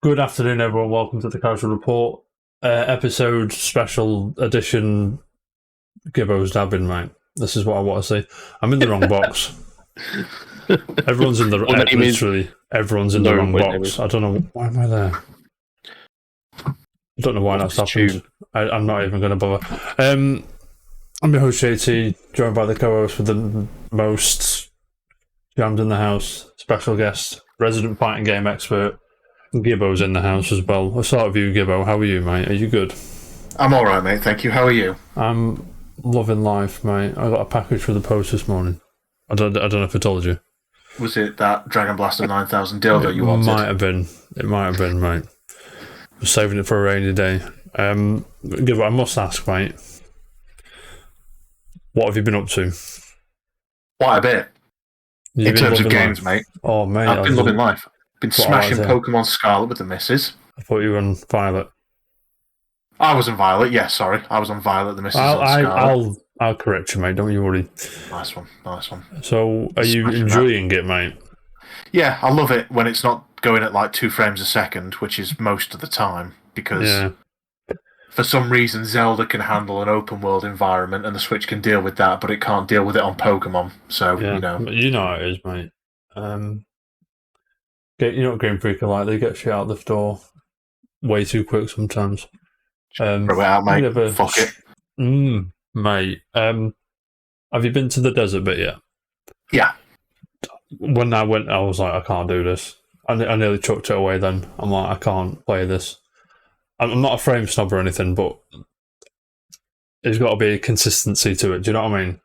Good afternoon, everyone. Welcome to the Casual Report episode special edition. Gibbo's dabbing, mate. This is what I want to see. I'm in the wrong box. Everyone's in the literally. Everyone's in the wrong box. I don't know why am I there. I don't know why that's happened. I'm not even going to bother. I'm your host JT, joined by the co-host with the most jammed in the house, special guest, resident fighting game expert. Gibbo's in the house as well. I'll start with you, Gibbo. How are you, mate? Are you good? I'm alright, mate. Thank you. How are you? I'm loving life, mate. I got a package for the post this morning. I don't know if I told you. Was it that Dragon Blaster 9000 dildo you wanted? It might have been, mate. I'm saving it for a rainy day. Gibbo, I must ask, mate. What have you been up to? Quite a bit. In terms of games, mate. Oh, mate. I've been loving life. Been smashing Pokemon Scarlet with the missus. I thought you were on Violet. I was on Violet, yeah, sorry. I was on Violet, the missus on Scarlet. I'll correct you, mate. Don't you worry. Nice one. So, are you enjoying it, mate? Yeah, I love it when it's not going at like 2 frames a second, which is most of the time, because for some reason Zelda can handle an open world environment and the Switch can deal with that, but it can't deal with it on Pokemon. So, you know how it is, mate. You know what Game Freak are like? They get shit out the door way too quick sometimes. Throw it out, mate. Fuck it. Mate. Have you been to the desert bit yet? Yeah. When I went, I was like, I can't do this. I nearly chucked it away then. I'm like, I can't play this. I'm not a frame snob or anything, but there's got to be a consistency to it. Do you know what I mean?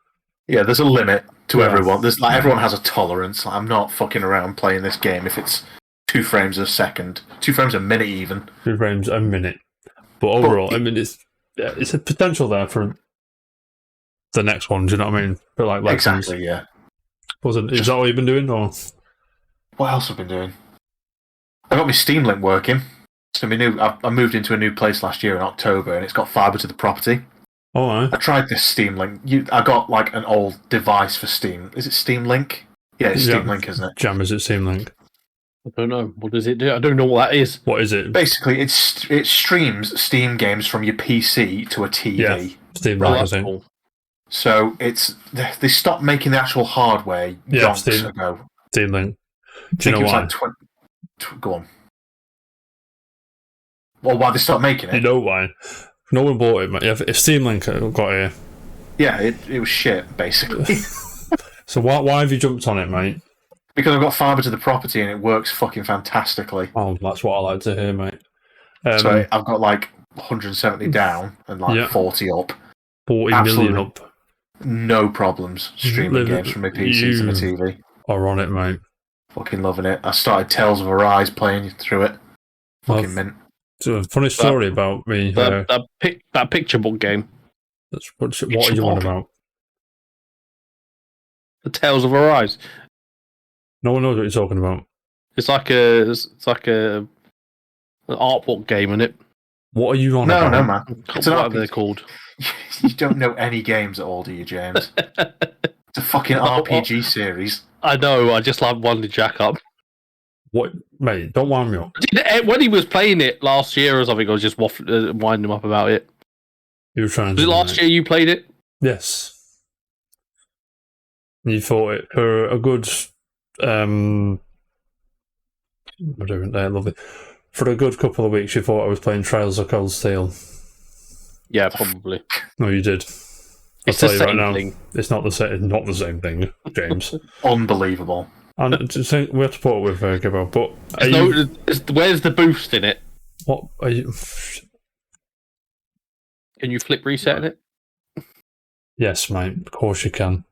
Yeah, there's a limit to everyone. There's everyone has a tolerance. I'm not fucking around playing this game if it's 2 frames a second, 2 frames a minute, even 2 frames a minute. But overall, I mean, it's a potential there for the next one. Do you know what I mean? But like Legends. Exactly, yeah. Is that what you've been doing, or what else have I been doing? I got my Steam Link working. So I moved into a new place last year in October, and it's got fibre to the property. Oh, right. I tried this Steam Link. I got like an old device for Steam. Is it Steam Link? Yeah, it's Steam Link, isn't it? Jam, is it Steam Link? I don't know. What does it do? I don't know what that is. What is it? Basically, it streams Steam games from your PC to a TV. Yeah, Steam Link, I think. Cool. So they stopped making the actual hardware yonks ago. Steam Link. Do you know why? Go on. Well, why they stopped making it? You know why? No one bought it, mate. If Steam Link got here. Yeah, it was shit, basically. So why have you jumped on it, mate? Because I've got fibre to the property and it works fucking fantastically. Oh, that's what I like to hear, mate. So I've got like 170 down and like 40 up. 40 million up. No problems streaming games from my PC to my TV. Are on it, mate. Fucking loving it. I started Tales of Arise playing through it. Fucking mint. So a funny story about me. That picture book game. What are you on about? The Tales of Arise. No one knows what you're talking about. It's like an art book game, isn't it? What are you on about? No, man. What are they called? You don't know any games at all, do you, James? It's a fucking RPG series. I know. I just wanted Jack up. What, mate? Don't wind me up. When he was playing it last year or something, I was just winding him up about it. You were trying. Was it last year you played it? Yes. You thought it for a good. We're doing there, lovely. For a good couple of weeks, you thought I was playing Trials of Cold Steel. Yeah, probably. No, you did. It's the same thing. It's not the same thing, James. Unbelievable. And we have to put it with Gibbo, but where's the boost in it? What are you? Can you flip reset it? Yes, mate. Of course you can.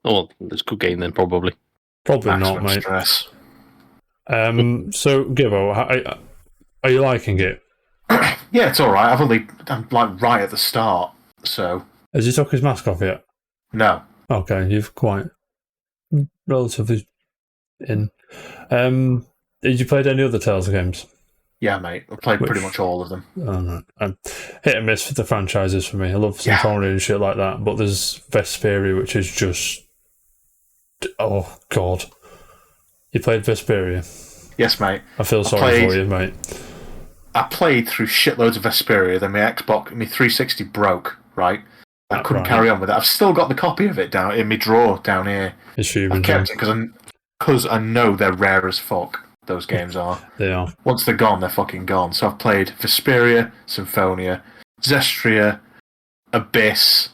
Oh, it's a good game then, probably. Probably Maximum not, mate. Stress. So Gibbo, are you liking it? Yeah, it's all right. I'm like right at the start, so. Has he took his mask off yet? No. Okay, you've quite relatively in. Did you play any other Tales games? Yeah, mate. I've played pretty much all of them. Oh, no. Hit and miss for the franchises for me. I love Symphonia and shit like that, but there's Vesperia, which is just... Oh, God. You played Vesperia? Yes, mate. I feel sorry for you, mate. I played through shitloads of Vesperia, then my 360 broke, right? I couldn't carry on with it. I've still got the copy of it down in my drawer down here. I've kept it because I know they're rare as fuck, those games are. They are. Once they're gone, they're fucking gone. So I've played Vesperia, Symphonia, Zestria, Abyss.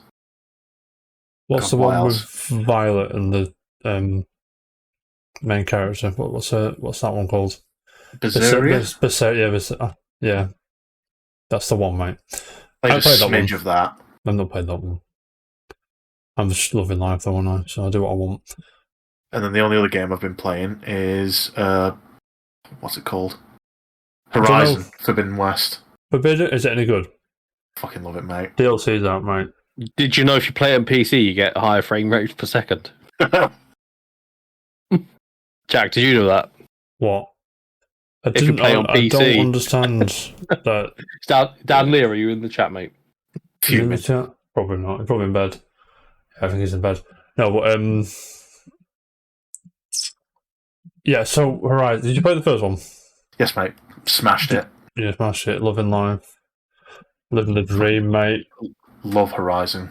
What's the one with Violet and the main character? What's that one called? Berseria? Yeah. That's the one, mate. I played a smidge of that. I've not played that one. I'm just loving life though, aren't I? So I do what I want. And then the only other game I've been playing is what's it called? Horizon Forbidden West. Forbidden? Is it any good? Fucking love it, mate. DLC's out, mate. Did you know if you play it on PC, you get higher frame rates per second? Jack, did you know that? What? If you play on PC. I don't understand that. Dan Lear, are you in the chat, mate? In the chat? Probably not. He's probably in bed. I think he's in bed. No, but yeah. So Horizon. Did you play the first one? Yes, mate. Smashed it. Yeah, smashed it. Loving life, living the dream, mate. Love Horizon.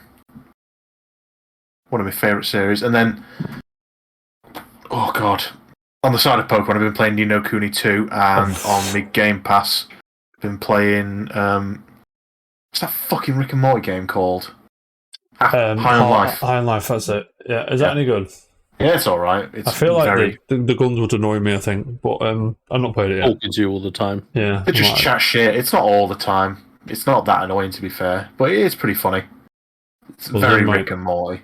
One of my favourite series. And then, oh god, on the side of Pokemon, I've been playing Ni no Kuni 2, and on the Game Pass, I've been playing. What's that fucking Rick and Morty game called? High on Life. High on Life, that's it. Yeah, is that any good? Yeah, it's alright. I feel like the guns would annoy me, I think, but I've not played it yet. Talking to you all the time. Yeah. They just chat shit. It's not all the time. It's not that annoying, to be fair, but it is pretty funny. It's very Rick and Morty.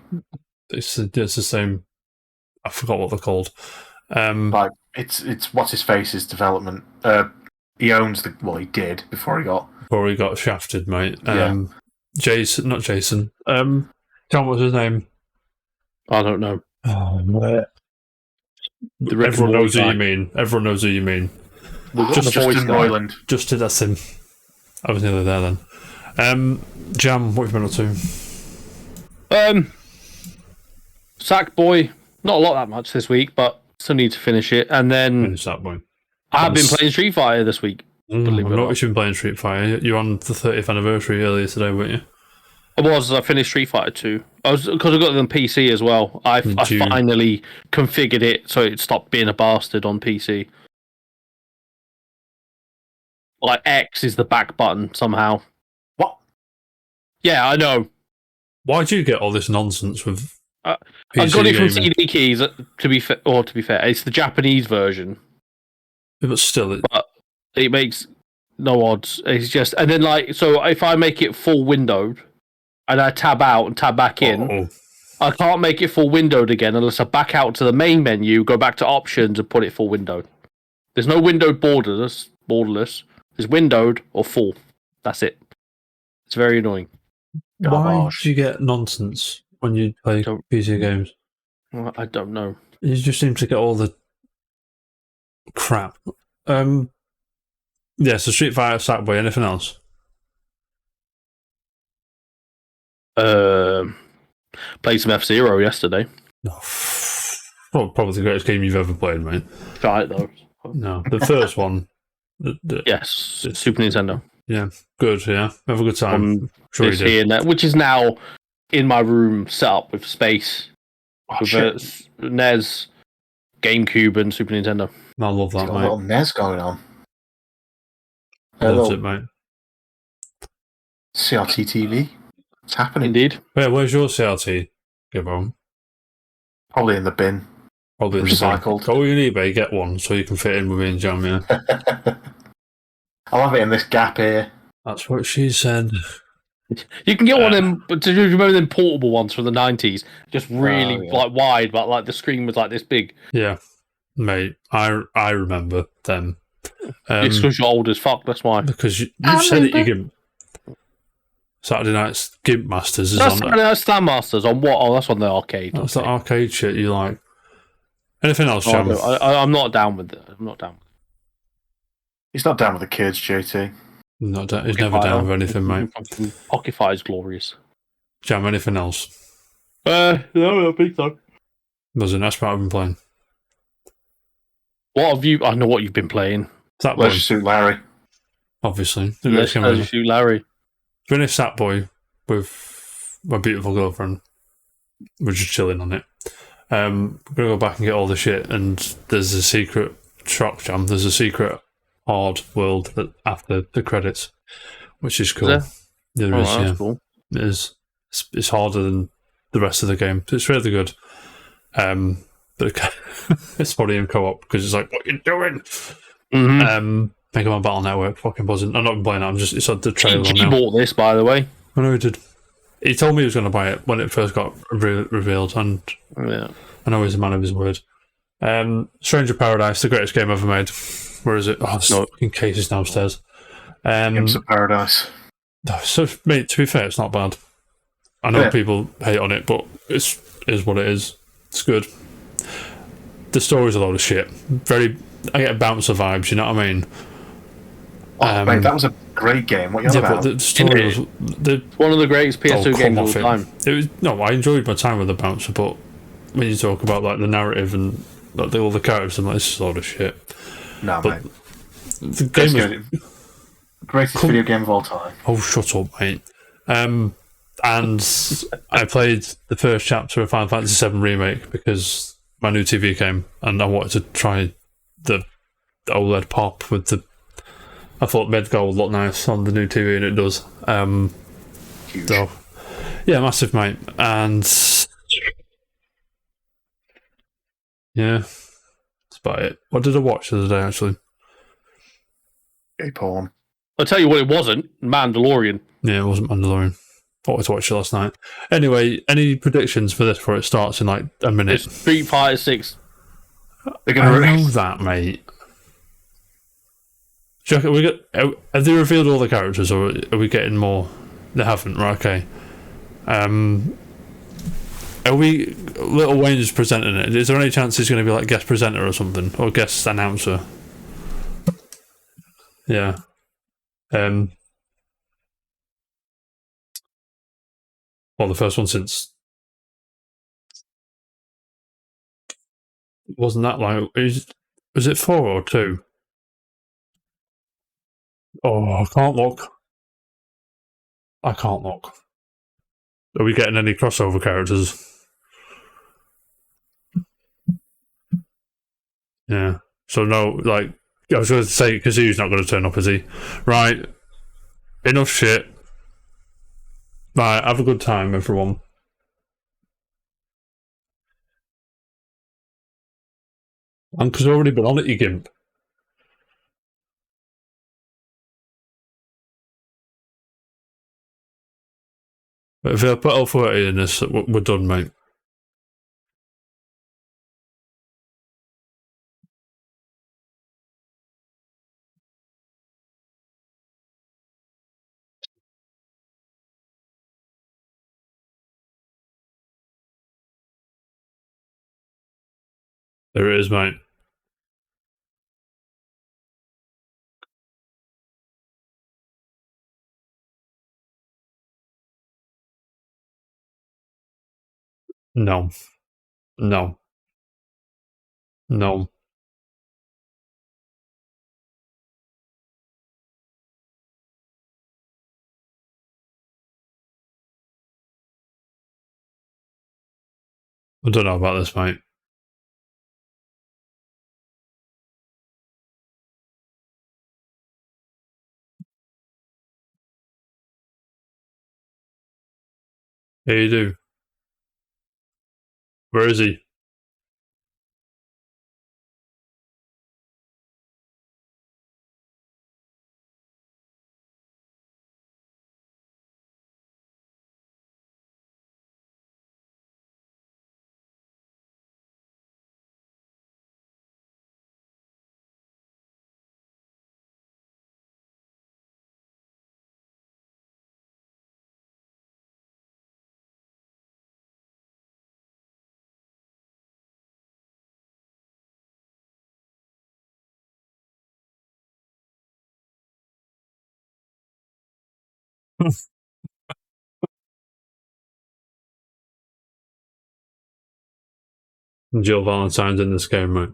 It's the same. I forgot what they're called. Like it's what's his face's development. He owns he did before he got shafted, mate. Yeah. Not Jason. John, what's his name? I don't know. Oh, mate. Everyone knows who you mean. Everyone knows who you mean. Justin Roiland. That's him. I was nearly there then. Jam, what have you been up to? Sackboy, not a lot that much this week, but still need to finish it. And then Sackboy. I've been playing Street Fighter this week. I noticed you've been playing Street Fighter. You're on the 30th anniversary earlier today, weren't you? I finished Street Fighter 2. Because I got it on PC as well. I finally configured it so it stopped being a bastard on PC. Like X is the back button somehow. What? Yeah, I know. Why'd you get all this nonsense with I got it from CD Keys, to be fair, it's the Japanese version. But still, it makes no odds. It's just, and then so if I make it full windowed and I tab out and tab back in, I can't make it full windowed again unless I back out to the main menu, go back to options and put it full windowed. There's no windowed borderless. It's windowed or full. That's it. It's very annoying. Why do you get nonsense when you play PC games? I don't know. You just seem to get all the crap. Yeah, so Street Fighter, Sackboy, anything else? Played some F-Zero yesterday. Well, probably the greatest game you've ever played, mate. Try it though. No, the first one. Yes, Super Nintendo. Yeah, good. Yeah, have a good time. Sure you did. Which is now in my room, set up with space, with NES, GameCube, and Super Nintendo. I love that, mate. A little NES going on. Loves it, mate. CRT TV. It's happening. Indeed. Where's your CRT, Gibbo? Probably in the bin. Probably recycled. Go on eBay, get one so you can fit in with me and Jam, yeah. I'll have it in this gap here. That's what she said. You can get one of them, but do you remember them portable ones from the 90s? Just really wide, but the screen was this big. Yeah, mate, I remember them. It's because you're old as fuck, that's why. Because you said it, you give Saturday Night's Gimp Masters is on Saturday Night's Slam Masters on what? Oh, that's on the arcade. That's the arcade shit you like. Anything else, Jam? I'm not down with it. I'm not down with it. He's not down with the kids, JT. He's never down with anything, mate. Pocket Fire is glorious. Jam, anything else? No, I think so. Doesn't. That's what I've been playing. What have you? I know what you've been playing. That Leisure Suit Larry. obviously. The Unless greatest game ever. you shoot Larry. Finished Sackboy with my beautiful girlfriend. We're just chilling on it. I'm gonna go back and get all the shit, and there's a secret shock jam. There's a secret hard world after the credits, which is cool. There is, yeah. Cool. It is. It's harder than the rest of the game. It's really good. But it's probably in co-op because it's like, what are you doing? Mm-hmm. Mega Man Battle Network, fucking buzzing. I'm not even playing it. It's on the trailer He now. bought this, by the way. I know he did. He told me he was going to buy it when it first got revealed, and Yeah. I know he's a man of his word. Stranger Paradise, the greatest game ever made. Where is it? Oh, it's fucking cases downstairs. Games of Paradise. So, mate, to be fair, it's not bad. I know people hate on it, but it is what it is. It's good. The story's a load of shit. I get bouncer vibes, you know what I mean? Oh, mate, that was a great game. What are you on about? But the story was... One of the greatest PS2 games of all time. It was, no, I enjoyed my time with the bouncer, but when you talk about like the narrative and like all the characters, I'm like, this is a load of shit. No, but mate. The game was... Greatest video game of all time. Oh, shut up, mate. And I played the first chapter of Final Fantasy VII Remake because my new TV came and I wanted to try the OLED pop with the... I thought Medgar would look nice on the new TV, and it does. Huge. So, yeah, massive, mate. And... yeah, that's about it. What did I watch the other day, actually? Gay porn. I'll tell you what it wasn't. Mandalorian. Yeah, it wasn't Mandalorian. I wanted to watch it last night. Anyway, any predictions for this before it starts in like a minute? It's Street Fighter 6. They're gonna I know that, mate. Do you reckon have they revealed all the characters, or are we getting more? They haven't, right? Okay. Are we? Lil Wayne's presenting it. Is there any chance he's going to be like guest presenter or something, or guest announcer? Yeah. Well, the first one since wasn't that long. Was it 4 or 2? Oh, I can't look. Are we getting any crossover characters? Yeah. So no, like I was going to say, Kazuu's not going to turn up, is he? Right. Enough shit. Right. Have a good time, everyone. And because I've already been on it, you gimp. But if I put L40 in this, we're done, mate. There it is, mate. No. No. No. I don't know about this, mate. Yeah, you do. Where is he? Jill Valentine's in this game, mate.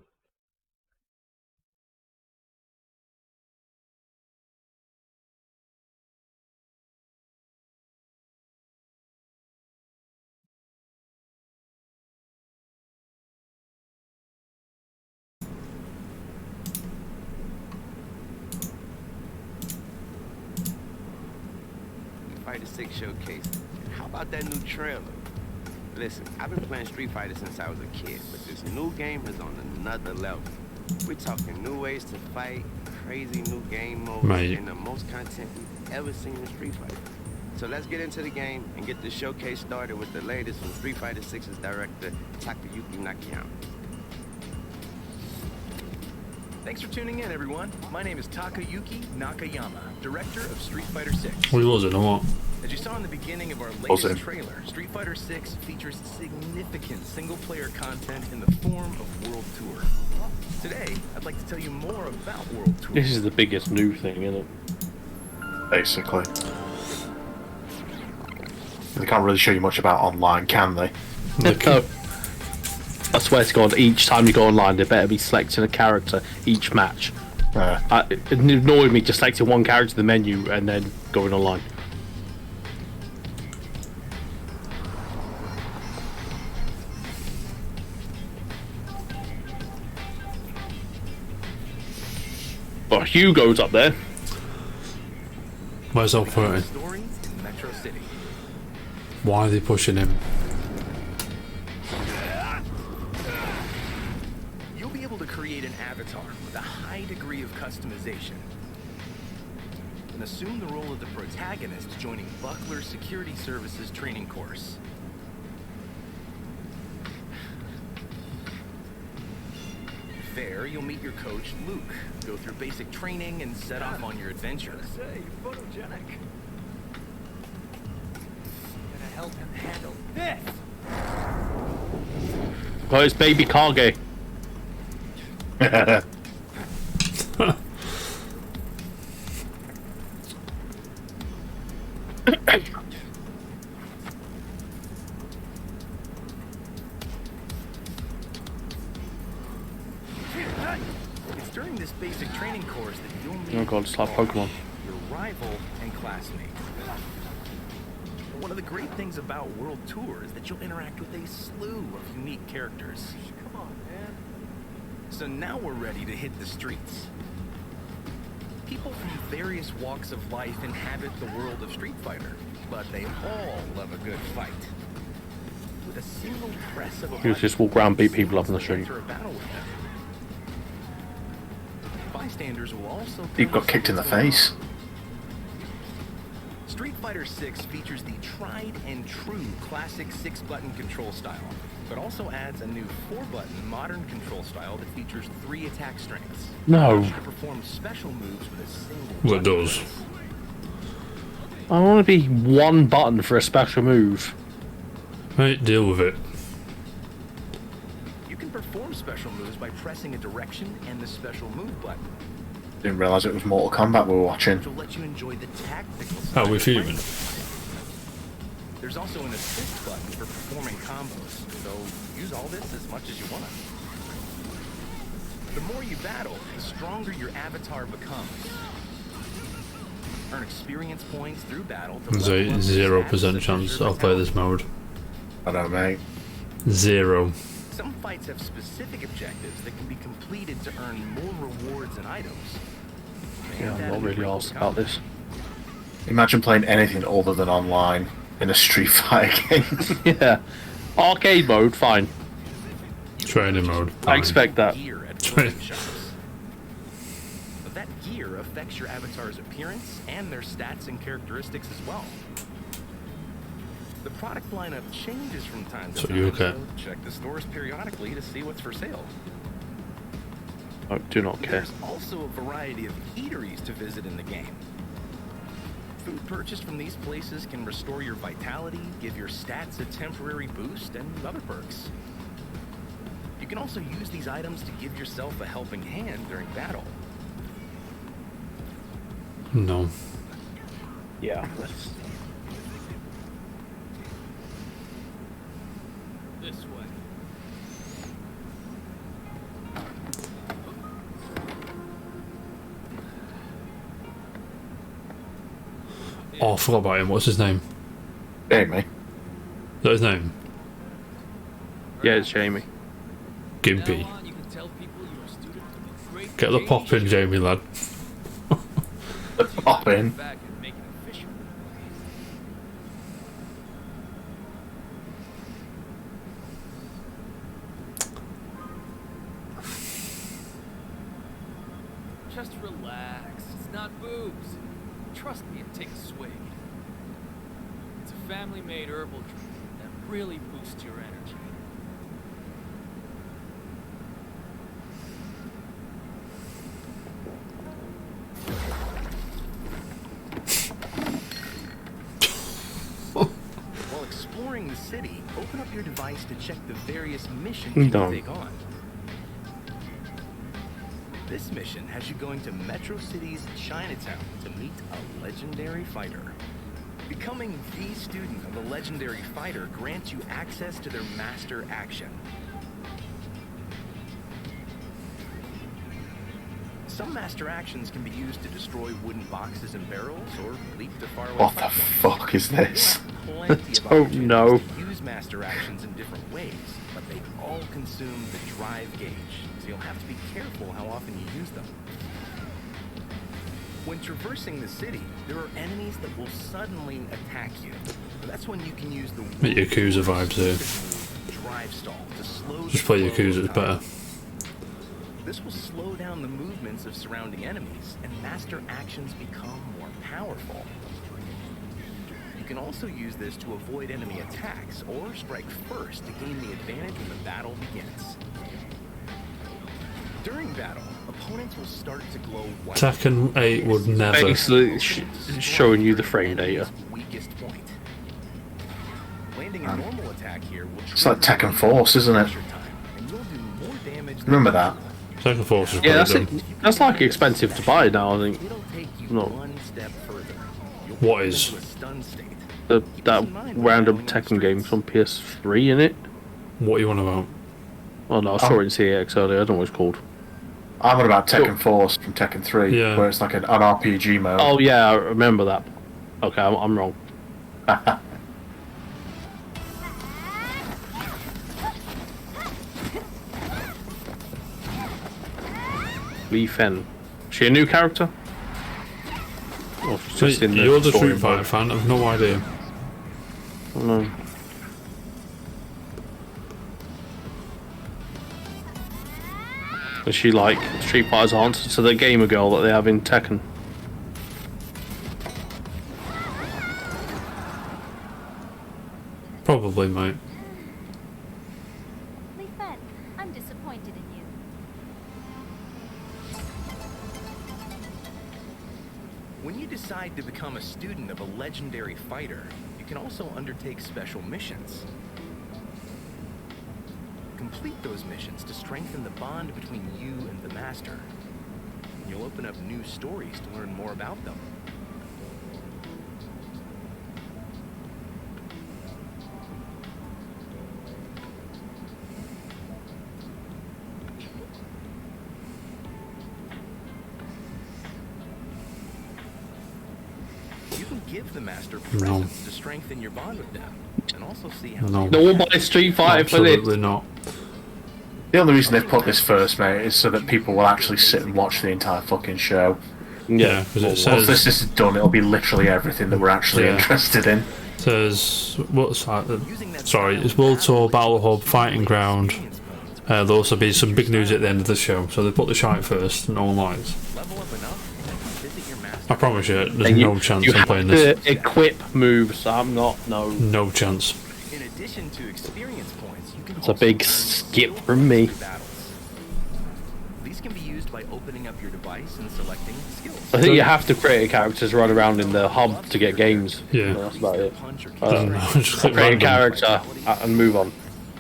Fighter 6 showcase. And how about that new trailer? Listen, I've been playing Street Fighter since I was a kid, but this new game is on another level. We're talking new ways to fight, crazy new game modes, and the most content we've ever seen in Street Fighter. So let's get into the game and get the showcase started with the latest from Street Fighter 6's director, Takayuki Nakayama. Thanks for tuning in, everyone. My name is Takayuki Nakayama, director of Street Fighter 6. Well, he wasn't, or what? As you saw in the beginning of our latest trailer, Street Fighter 6 features significant single-player content in the form of World Tour. Today, I'd like to tell you more about World Tour. This is the biggest new thing, isn't it? Basically. They can't really show you much about online, can they? No. I swear to God, each time you go online, they better be selecting a character each match. It annoyed me just selecting one character in the menu and then going online. But Hugo's up there. Where's L30? Story in Metro City. Why are they pushing him? You'll be able to create an avatar with a high degree of customization and assume the role of the protagonist joining Buckler Security Services training course. There, you'll meet your coach, Luke, go through basic training, and set off on your adventure. Say, photogenic. Gonna help him handle this. Oh, it's Baby Kage. It's during this basic training course that you'll meet Oh God, it's like Pokemon. your rival and classmate. But one of the great things about World Tour is that you'll interact with a slew of unique characters. Come on, man. So now we're ready to hit the streets. People from various walks of life inhabit the world of Street Fighter, but they all love a good fight. With a single press of a You just walk around and beat people up in the street. enter a battle with them. Bystanders will also He got kicked in the face. Street Fighter 6 features the tried and true classic 6-button control style, but also adds a new 4-button modern control style that features 3 attack strengths. No. You can perform special moves with a single Well, it button. does. I want to be one button for a special move. Right, deal with it. You can perform special moves by pressing a direction and the special move button, Didn't realise it was Mortal Kombat we were watching. which will let you enjoy the tactical How side we of feeling? fighting. There's also an assist button for performing combos, so use all this as much as you want. The more you battle, the stronger your avatar becomes. Earn experience points through battle. To There's level a up 0% stats such as chance your I'll play this vitality. mode. I know, mate. 0. Some fights have specific objectives that can be completed to earn more rewards and items. Yeah, I'm not really asked about this. Imagine playing anything other than online in a Street Fighter game. Yeah. Arcade mode, fine. Training mode. I fine. expect that. Gear at clothing shops. But that gear affects your avatar's appearance and their stats and characteristics as well. The product lineup changes from time to So time, you okay? so check the stores periodically to see what's for sale. I do not care. There's also a variety of eateries to visit in the game. Food purchased from these places can restore your vitality, give your stats a temporary boost, and other perks. You can also use these items to give yourself a helping hand during battle. No. Yeah. This way. Oh, I forgot about him. What's his name? Jamie. Is that his name? Yeah, it's Jamie. Gimpy. Now on, you can tell people you're a student of the great Get the J. pop in, Jamie, lad. Pop in. Back and make it official. trust me and take a swig. It's a family-made herbal drink that really boosts your energy. While exploring the city, open up your device to check the various missions you can take on. This mission has you going to Metro City's Chinatown to meet a legendary fighter. Becoming the student of a legendary fighter grants you access to their master action. Some master actions can be used to destroy wooden boxes and barrels or leap to faraway What the platforms. fuck is this? You'll have plenty of Oh, opportunities no. to use master actions in different ways, but they all consume the drive gauge, so you'll have to be careful how often you use them. When traversing the city, there are enemies that will suddenly attack you. That's when you can use the Bit Yakuza vibes here. drive stall to slow Just the play flow Yakuza, of it's better. time. This will slow down the movements of surrounding enemies, and master actions become more powerful. You can also use this to avoid enemy attacks or strike first to gain the advantage when the battle begins. During battle, opponents will start to glow white. Tekken 8 would never. Basically, showing you the frame data. Weakest point. Landing a normal attack here will It's like Tekken Force, isn't it? and you'll do more damage than Remember that? Tekken Force is Yeah, pretty that's dumb. it. That's like expensive to buy now. I think it'll take you No. one step further. You'll What go is? into a stun state. that random Tekken game's on PS3 in it. What are you on about? Oh no, I saw it in CX earlier. I don't know what it's called. I'm on about Tekken Force from Tekken 3, Yeah. where it's like an RPG mode. Oh yeah, I remember that. Okay, I'm wrong. Lee Fen. She a new character? Oh, she's just in the You're the story Street Fighter mode. fan, I've no idea. Oh, no. Is she like Street Fighter's answer to the gamer girl that they have in Tekken? Probably, mate. Lee Fen, I'm disappointed in you. When you decide to become a student of a legendary fighter, you can also undertake special missions. Complete those missions to strengthen the bond between you and the master. You'll open up new stories to learn more about them. You can give the master presents to strengthen your bond with them, and also see how No. No one buys Street Fighter for this. Absolutely not. The only reason they've put this first, mate, is so that people will actually sit and watch the entire fucking show. Yeah, because it Once says, this is done, it'll be literally everything that we're actually Yeah. interested in. what's that? Sorry, it's World Tour Battle Hub Fighting Ground. There'll also be some big news at the end of the show, so they put the shite first, no one lies. level up enough and visit your master. I promise you, there's And no chance you I'm have playing to this. equip moves. I'm not. No. No chance. In addition to experience points, you can It's a also big earn skip skills from me. through battles. These can be used by opening up your device and selecting skills. I think you have to create a character to run around in the hub to get games. Yeah. That's about it. Punch or I don't kick. know, just click Create a random. character and move on.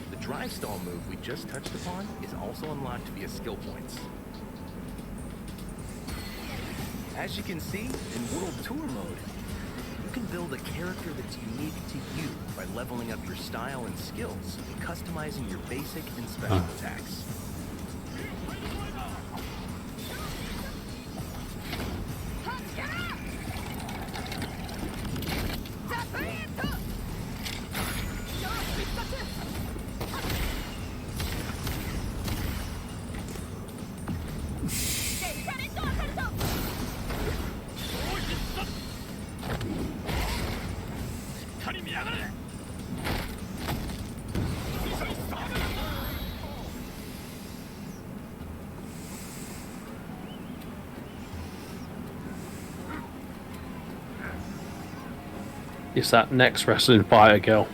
The drive stall move we just touched upon is also unlocked via skill points. As you can see, in World Tour mode, you can build a character that's unique to you by leveling up your style and skills and customizing your basic and special attacks. It's that next wrestling fighter girl.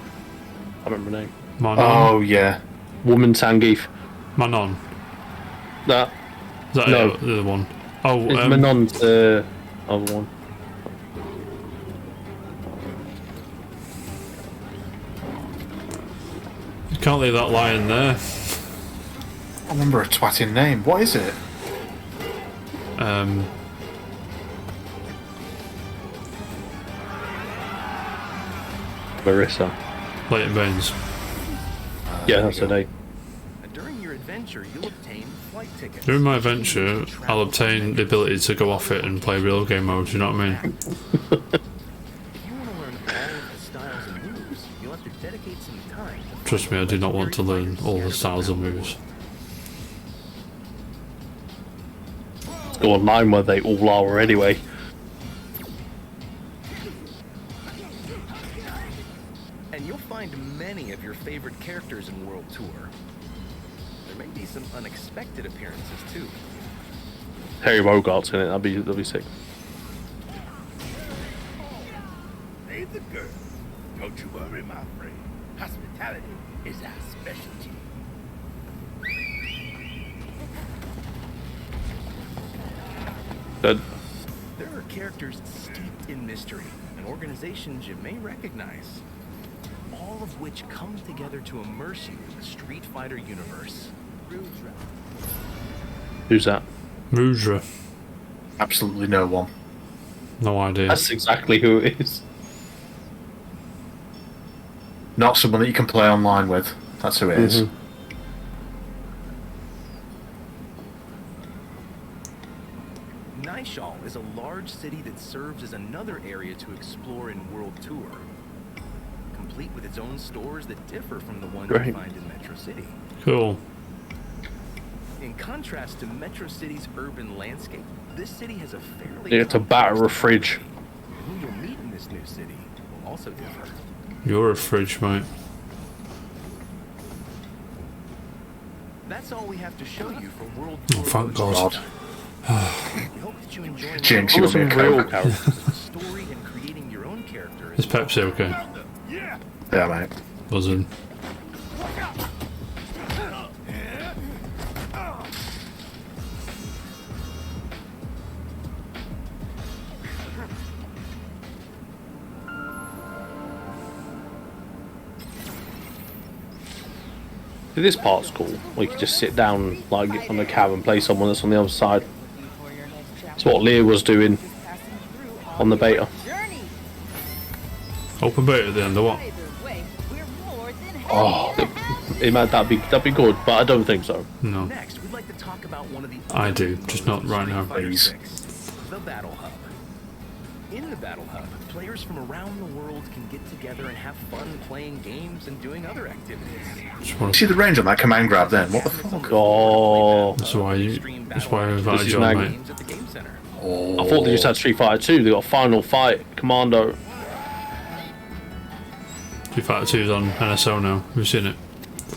I remember her name. Manon. Oh yeah. Woman Zangief. Manon. That. Is that No. the other one? Oh, Manon's the other one. you can't leave that lying there. I remember her twatting name. What is it? Marissa. Leighton Baines. Yeah, that's her name. During your adventure, you'll obtain flight tickets. During my adventure, I'll obtain the ability to go off it and play real game mode, you know what I mean? If you want to learn all of the styles and moves, you'll have to dedicate some time. Trust me, I do not want to learn all the styles and moves. Go online where they all are anyway. And you'll find many of your favorite characters in World Tour. There may be some unexpected appearances too. Harry Bogart's in it. That'd be sick. Hey, the girl. Don't you worry, my friend. Hospitality is our specialty. Good. There are characters steeped in mystery and organizations you may recognize, all of which come together to immerse you in the Street Fighter universe. Who's that? Mudra. Absolutely no one. No idea. That's exactly who it is. Not someone that you can play online with. That's who it is. Nishal is a large city that serves as another area to explore in World Tour, complete with its own stores that differ from the ones you Great. find in Metro City. Cool. In contrast to Metro City's urban landscape, this city has a fairly... You get to batter a complex fridge. topography, and who you'll meet in this new city will also differ. You're a fridge, mate. That's all we have to show you for World Oh, Tour. thank Road God. We hope that you enjoy Jinx, learning you Some want me a real Coke? characters. the story and creating your own character. Is Pepsi okay? Yeah, mate. Buzzing. This part's cool. Where you can just sit down like on the cab and play someone that's on the other side. That's what Leah was doing on the beta. Open beta at the end, or what? Oh, that'd be good, but I don't think so. No. Next, we'd like to talk about one of the I do, just not right now. Please. The Battle Hub. In the Battle Hub, players from around the world can get together and have fun playing games and doing other activities. Just wanna- See the range on that command grab then? What the fuck? Oh, That's why I invited This is you on, nag. mate. Games at the Game Center. I thought they just had Street Fighter 2. They got Final Fight, Commando. Street Fighter 2's on NSO now. We've seen it.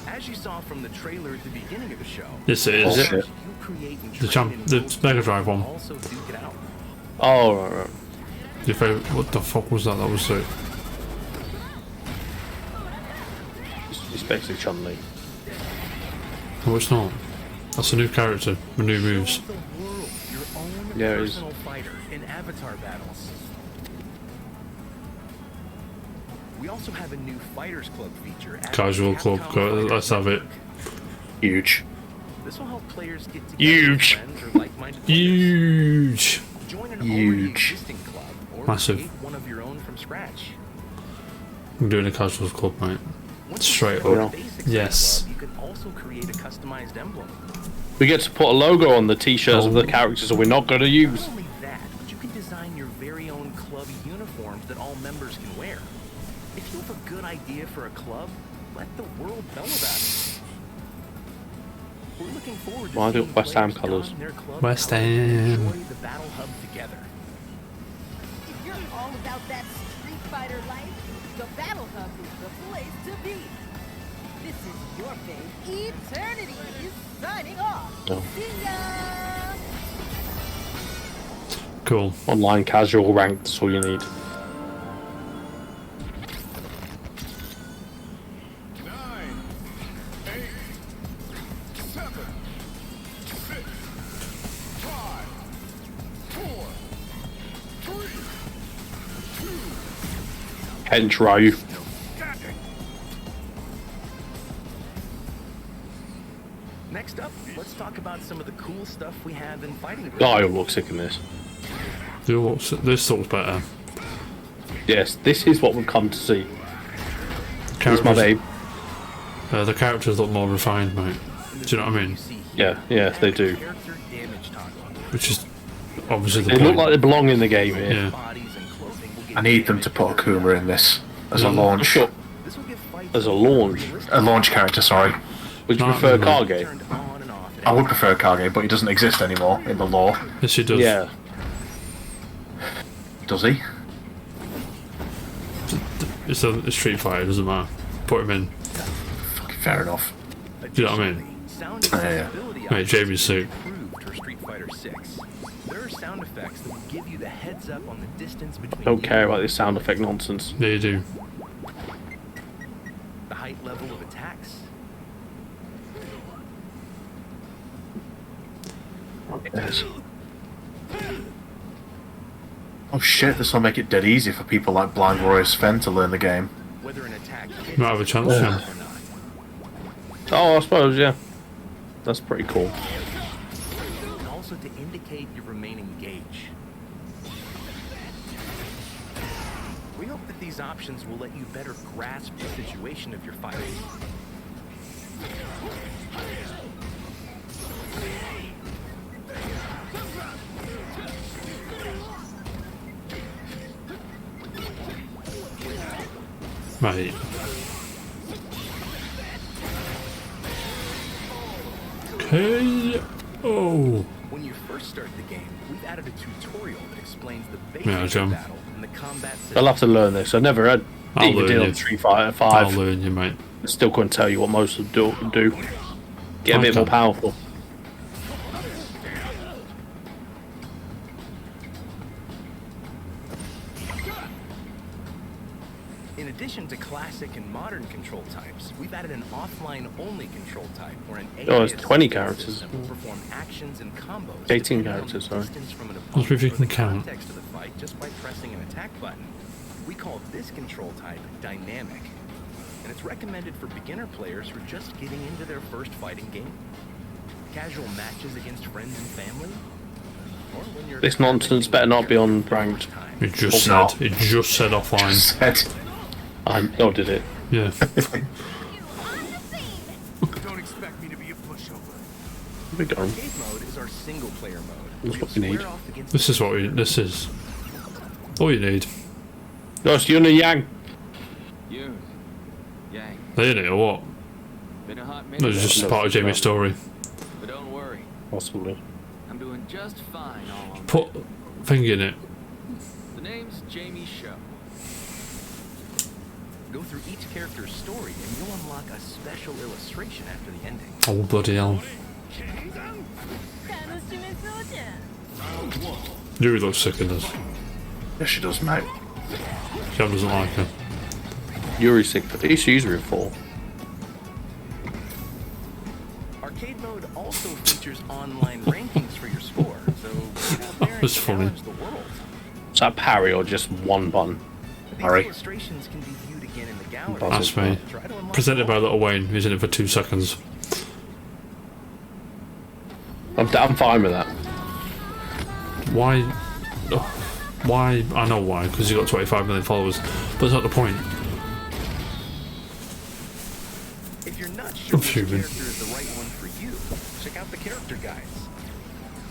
As you saw from the trailer at the beginning of the show, Yes, it is. Bullshit. you create and The train in the World Mega Tour Drive one. also duke it out. Oh, right. Your favorite? What the fuck was that? That was sick. It's basically Chun-Li. No, it's not. That's a new character with new moves. Build the world, your own Yeah, it is. personal fighter in avatar battles. We also have a new Fighters Club feature. at Casual Capcom club. Fighters Let's have it. Huge. This will help players get together Huge. with friends or like-minded players. Huge. Join an already Huge. existing club or Massive. create one of your own from scratch. I'm doing a casual club, mate. Once you Straight learn up. the basics of the Yes. club, you can also create a customized emblem. We get to put a logo on the t-shirts of the characters that we're not going to use. Not only that, but you can design your very own club uniforms that all members can wear. If you have a good idea for a club, let the world know about it. We're looking forward to Why do seeing West Ham players colours? don their club West colours and Ham. enjoy the Battle Hub together. If you're all about that Street Fighter life, the Battle Hub is the place to be. This is your fave, Eternity, is signing off. Oh. See ya! Cool. Online casual ranked, that's all you need. Hench Ryu. Next up, let's talk about some of the cool stuff we have in fighting games. Oh, I look sick in this. This looks better. Yes, this is what we've come to see. This is my babe. The characters look more refined, mate. Do you know what I mean? Yeah, yes, they do. Which is obviously the They point. look like they belong in the game here. Yeah. I need them to put Akuma in this as a launch. Sure. As a launch. A launch character, sorry. Would you No, prefer no. Kage? I would prefer Kage, but he doesn't exist anymore in the lore. Yes, he does. Yeah. Does he? It's a Street Fighter, doesn't matter. Put him in. Fucking fair enough. Do you know what I mean? Yeah. Mate, Jamie's suit. For Street Fighter 6. There are sound effects that will give you the heads up on the distance between Don't care about this sound effect nonsense. Yeah, you do. the height level of attacks. Yes. Oh shit, this will make it dead easy for people like Blind Warrior Sven to learn the game. Whether an attack You might have a chance, Sean. Oh, I suppose, yeah. That's pretty cool. and also to indicate your remaining gauge. We hope that these options will let you better grasp the situation of your fighting. Mate. Okay. Oh. When you first start the game, we've added a tutorial that explains the Yeah, basics John. of battle and the combat system. I'll have to learn this. I never had I'll even learn did you. on Street Fighter I'll 5. learn you, mate. I still couldn't tell you what most of them do. Get a bit more Okay. powerful. In addition to classic and modern control types, we've added an offline-only control type where an Oh, it's AIS 20 system characters. will perform actions and combos 18 depending on characters, the sorry. distance from an Must be if you opponent or can the count. context of the fight just by pressing an attack button. We call this control type dynamic, and it's recommended for beginner players who are just getting into their first fighting game, casual matches against friends and family, or when you're This nonsense better not be on ranked. It just No. said. It just said offline. Said. Oh, did it? Yeah. Don't expect me to be a pushover. We got 'em. Arcade mode is our single player mode. That's where what you'll we need. square off against This is what we. This is all you need. No, it's Yun and Yang. You. Yang. They in it or what? Been a hot No, minute. it's just No, part of it's not. Jamie's story. But don't worry. Possibly. I'm doing just fine all on Put thing in it. The name's Jamie Show. Go through each character's story and you'll unlock a special illustration after the ending. Oh bloody hell! Yuri looks sick in this. Yes, she does, mate. Jam doesn't like her. Yuri's sick, but he's usually a 4. Arcade mode also features online rankings for your score, so get out there That's and funny. challenge the world. Is that parry or just one button? These Parry. illustrations can be viewed again in the gallery. That's me. Try to unlock Presented by all. Little Wayne. He's in it for 2 seconds. I'm fine with that. Why? Oh, why? I know why. Because you got 25 million followers. But that's not the point. If you're not I'm sure which fuming. character is the right one for you, check out the character guides.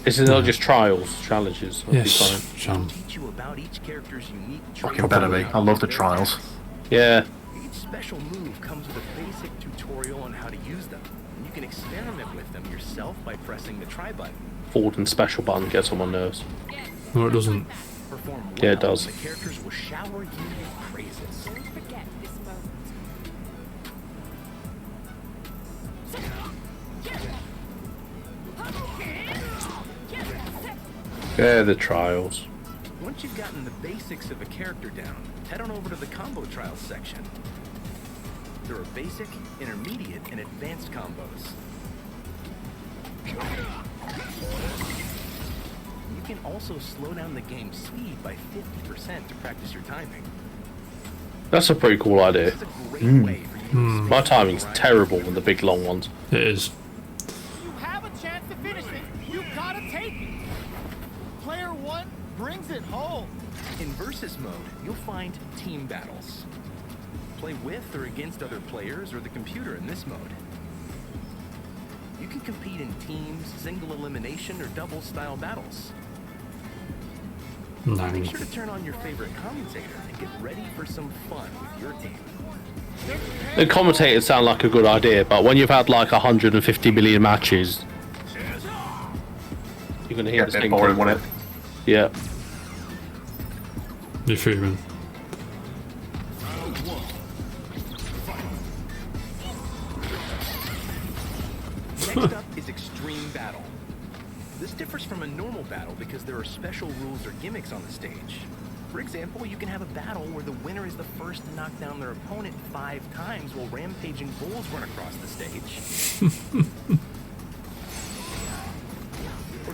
This is not just trials, challenges. That'll be Yes, fine. Jam. Teach you about each character's unique Fucking traits better and be. how I love the to use their trials. attacks. Yeah. Each special move comes with a basic tutorial on how to use them. And you can experiment with them yourself by pressing the try button. Forward and special button gets on my nerves. No, it doesn't. Perform well, Yeah, it does. and the characters will shower you with praises. Don't forget this moment. Yeah, the trials. Once you've gotten the basics of a character down, head on over to the combo trials section. There are basic, intermediate, and advanced combos. You can also slow down the game's speed by 50% to practice your timing. That's a pretty cool idea. This is a great way for you to My timing's terrible with the big long ones. It is. You have a chance to finish it. You gotta take it. Player one brings it home. In Versus mode, you'll find team battles. Play with or against other players or the computer in this mode. You can compete in teams, single elimination, or double style battles. Make sure to turn on your favorite commentator and get ready for some fun with your team. The commentators sound like a good idea, but when you've had like 150 million matches, you're gonna hear the same boring, thing. won't it? Yeah. You're fuming. Next up is Extreme Battle. This differs from a normal battle because there are special rules or gimmicks on the stage. For example, you can have a battle where the winner is the first to knock down their opponent 5 times while rampaging bulls run across the stage.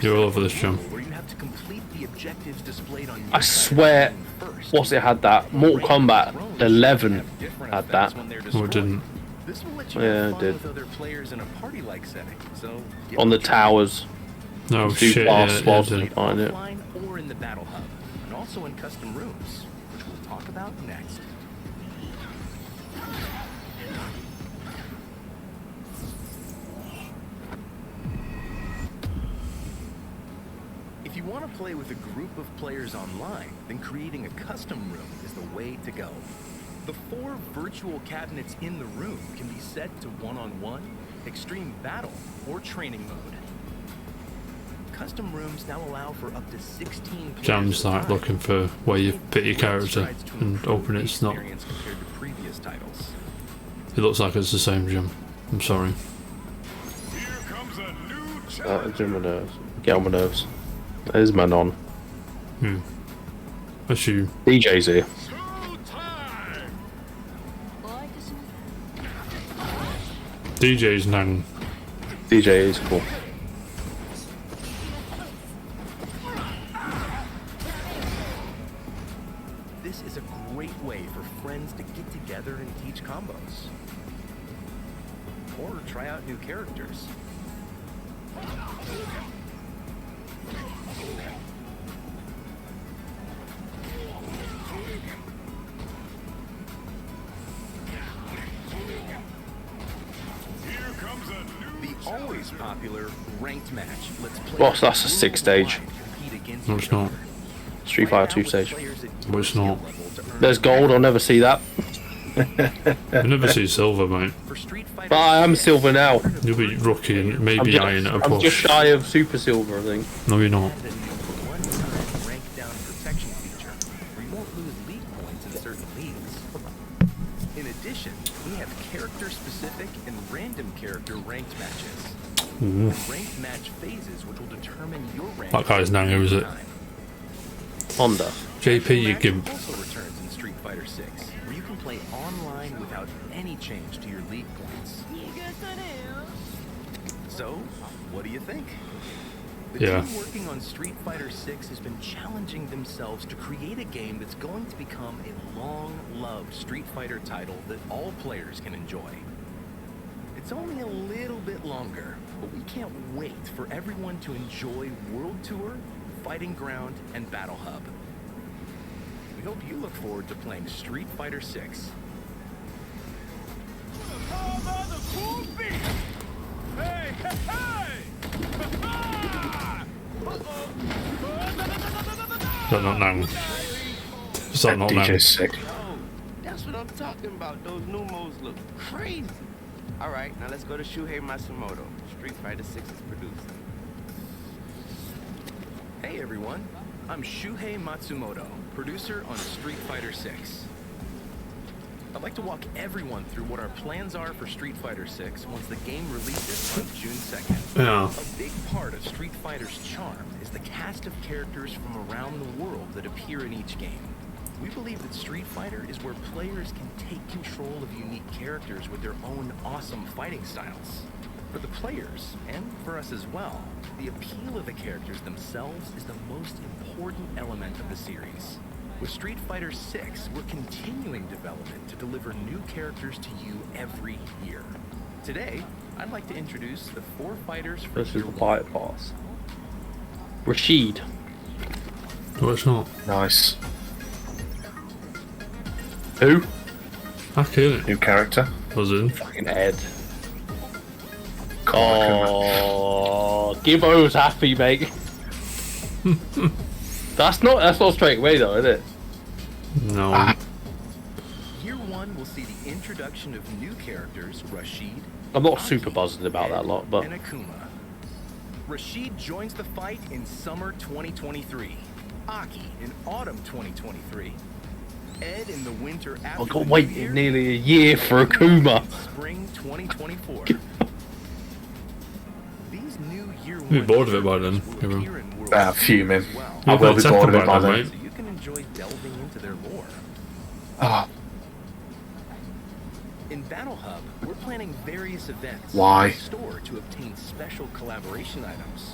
You're all over this, Jim. Where you have to complete the objectives displayed on your I swear, what's it had that? Mortal Kombat 11 had that. Oh, it didn't. This will let you Yeah, have it fun did. with other players in a party-like setting. So get On the what you towers. No Do shit. fast Yeah, whilst it you didn't. find it. offline or in the battle hub, and also in custom rooms, which we'll talk about next. If you want to play with a group of players online, then creating a custom room is the way to go. The 4 virtual cabinets in the room can be set to one-on-one, extreme battle, or training mode. Custom rooms now allow for up to 16 players Jam's at a like time. looking for where you put your character Strides to and improve open the it's not. experience compared to previous titles. It looks like it's the same, Jim. I'm sorry. Here comes a new Do my nerves. Get on my nerves. There's man on. That's you. DJ's here. time. DJ's Nang. DJ is cool. This is a great way for friends to get together and teach combos. Or try out new characters. Here comes a new The always popular ranked match lets players Boss, that's a 6 stage. compete against No, it's each not. other. Street Play Fighter out 2 with stage. players at No, it's your not. skill level to earn There's gold, I'll never see that. I never see silver, mate. For Street Fighter But I am silver now. You'll be rookie and I'm maybe just, iron at a I'm just push. shy of super silver, I think. No, you're not. added a new one-time rank down protection feature where you won't lose league points in certain leagues. In addition, we have character-specific and random character ranked matches. And ranked match phases which will determine your rank. That guy's Nang, who is it? Honda. JP, you Match gimp. also returns in Street Fighter 6, where you can play online without any change to your league points. So, what do you think? The Yeah. team working on Street Fighter 6 has been challenging themselves to create a game that's going to become a long-loved Street Fighter title that all players can enjoy. It's only a little bit longer, but we can't wait for everyone to enjoy World Tour, Fighting Ground, and Battle Hub. We hope you look forward to playing Street Fighter 6. Hey, hey, hey! Is that not Nang? Is that not Nang? DJ's sick. Oh, that's what I'm talking about. Those new modes look crazy. All right, now let's go to Shuhei Matsumoto, Street Fighter 6's producer. Hey everyone, I'm Shuhei Matsumoto, producer on Street Fighter 6. I'd like to walk everyone through what our plans are for Street Fighter 6 once the game releases on June 2nd. Yeah. A big part of Street Fighter's charm is the cast of characters from around the world that appear in each game. We believe that Street Fighter is where players can take control of unique characters with their own awesome fighting styles. For the players, and for us as well, the appeal of the characters themselves is the most important element of the series. With Street Fighter 6, we're continuing development to deliver new characters to you every year. Today, I'd like to introduce the 4 fighters for This is year the 1. fight pass. Rashid. No, it's not. Nice. Who? I kill it. New character. Was in. Fucking Ed. Kuma. Oh, Gibbo's happy, mate. That's not straight away though, is it? No. Year 1 will see the introduction of new characters, Rashid. I'm not super buzzing about that lot, but And Akuma. Rashid joins the fight in summer 2023. Aki in autumn 2023. Ed in the winter after. I've got to the wait new year, nearly a year for Akuma. Spring 2024. These new year You'll be 1 bored of it by then, characters will Gibbo. appear in worlds Fuming. as well. I will be Talk bored of it about by that, then. mate. So you can enjoy delving into their lore. Ah, In Battle Hub, we're planning various events Why? in the store to obtain special collaboration items.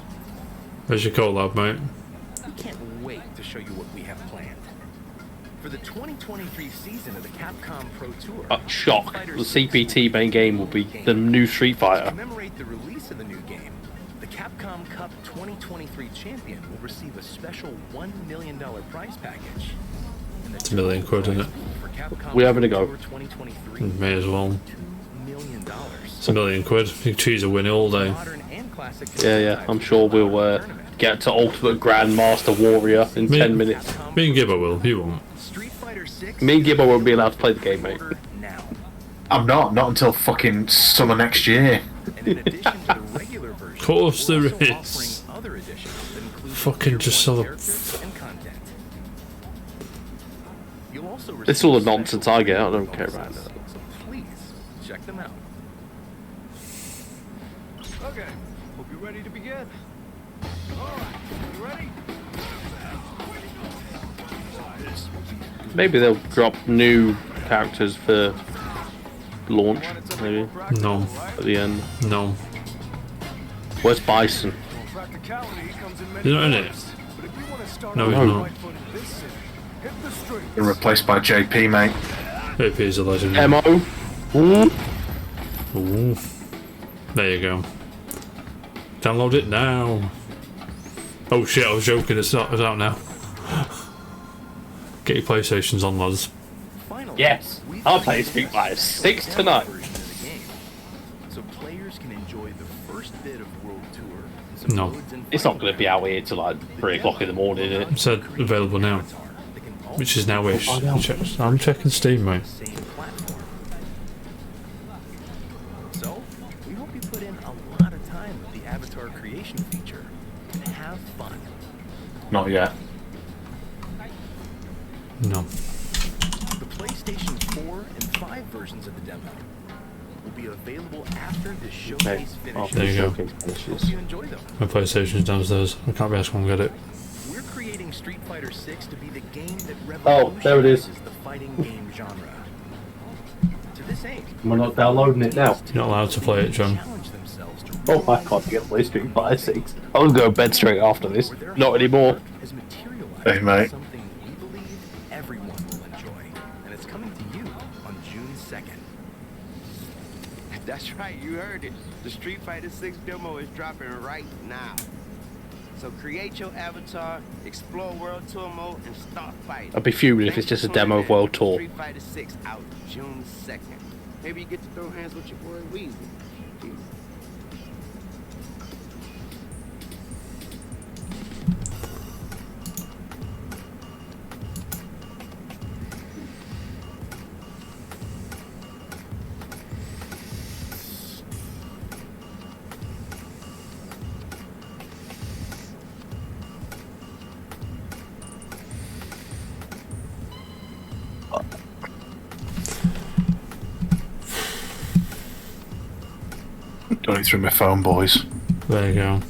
Where's your collab, mate? We can't wait to show you what we have planned. For the 2023 season of the Capcom Pro Tour, Shock. Street Fighter The 6 CPT main game will be the new Street To Fighter. commemorate the release of the new game, the Capcom Cup 2023 champion will receive a special $1 million prize package. And the It's $1 million quid, isn't it? for Capcom We're having a Pro go. Tour 2023, May as well. $2 million. It's $1 million quid. You can choose a win all day. Modern and classic Yeah. I'm sure we'll get to Ultimate Grandmaster Warrior in Me- 10 minutes. Me and Gibbo will. You won't. Street Fighter 6 Me and Gibbo won't be allowed to play the game, mate. now. I'm not until fucking summer next year. And in addition to the regular version, Of course we're there also is. offering other editions that include Fucking Year just 1 sell a- characters and content. You'll also It's all the receive nonsense special I get, I don't care bonuses, about it. So please check them out. Okay, hope you're ready to begin. Alright, you ready? Maybe they'll drop new characters for launch, maybe, No. at the end. No. Where's Bison? Practicality comes in many He's not in it. forms, but if you want to start No, off he's on the not. right foot in this city, hit the streets. Been replaced by JP, mate. JP is a legend. Mo. Ooh. Ooh. There you go. Download it now. Oh shit, I was joking. It's out now. Get your PlayStations on, lads. Finally, Yes, we've I'll play created Street a Fighter special 6 demo tonight. version of the game, so players can enjoy the first bit of World Tour. and some No. modes and It's not fighting going to be out here till like 3 o'clock in the morning, is It it? said available now, which is now ish. I'm checking Steam, mate. Same platform. So, we hope you put in a lot of time with the avatar creation feature and have fun. Not yet. No. The PlayStation 4 and 5 versions of the demo will be available after the Okay, showcase finishes. There you go. showcase Hope finishes. you enjoy them. My PlayStation's downstairs. I can't be asked when I get it. We're creating Street Fighter 6 to be the game that Oh, there it is. revolutionizes the fighting game genre. To this aim, We're not downloading it now. You're not allowed to play it, John. challenge themselves to Oh, I can't get play Street Fighter 6. I'll go to bed straight after this. Not anymore. has materialized Hey, mate. into something we believe everyone will enjoy, and it's coming to you on June 2nd. That's right, you heard it. The Street Fighter 6 demo is dropping right now. So create your avatar, explore World Tour mode, and start fighting. I'd be fuming if Thanks it's just a for demo of tuning in. World Tour. Street Fighter 6 out June 2nd. Maybe you get to throw hands with your boy Weezy. Peace. Done it through my phone, boys. There you go.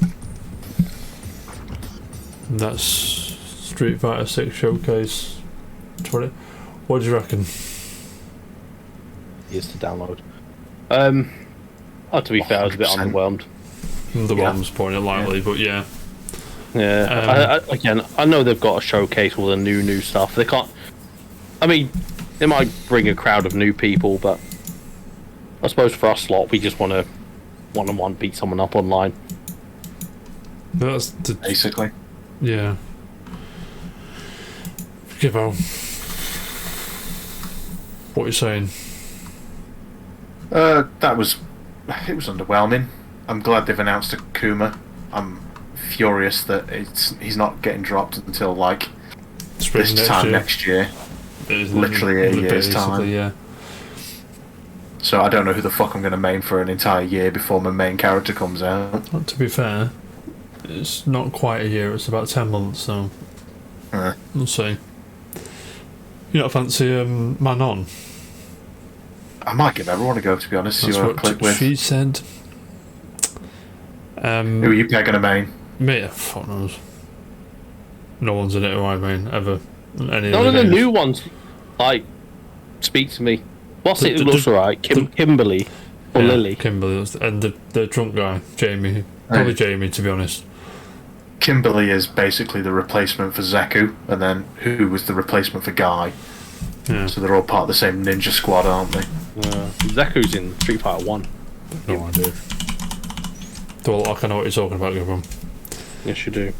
And that's Street Fighter 6 Showcase 20. What do you reckon? Is to download. To be fair, I was a bit 100%. underwhelmed. The Yeah. bomb's putting it lightly, but yeah. Yeah. Again, I know they've got to showcase all the new stuff. They can't. I mean, it might bring a crowd of new people, but I suppose for us lot, we just want to one-on-one beat someone up online. That's basically. Yeah. Gibbo. What are you saying? It was underwhelming. I'm glad they've announced Akuma. I'm furious that he's not getting dropped until like Spring this time next year. Literally a year's time. Yeah. So I don't know who the fuck I'm going to main for an entire year before my main character comes out. Well, to be fair, it's not quite a year. It's about 10 months. So we'll see. You not fancy Manon? I might give everyone a go, to be honest. That's see what I what click with. she said. Who are you picking a main? Me, fuck knows. No one's in it who I mean ever. Any None of the new ones, like, speak to me. What's it? Looks alright. Kimberly or Lily? Kimberly, and the drunk guy, Jamie. Probably Jamie, to be honest. Kimberly is basically the replacement for Zeku, and then who was the replacement for Guy. Yeah. So they're all part of the same ninja squad, aren't they? Zeku's in Street Fighter 1. No idea. Well, I kind of know what you're talking about, Gibbo. Yes, you do.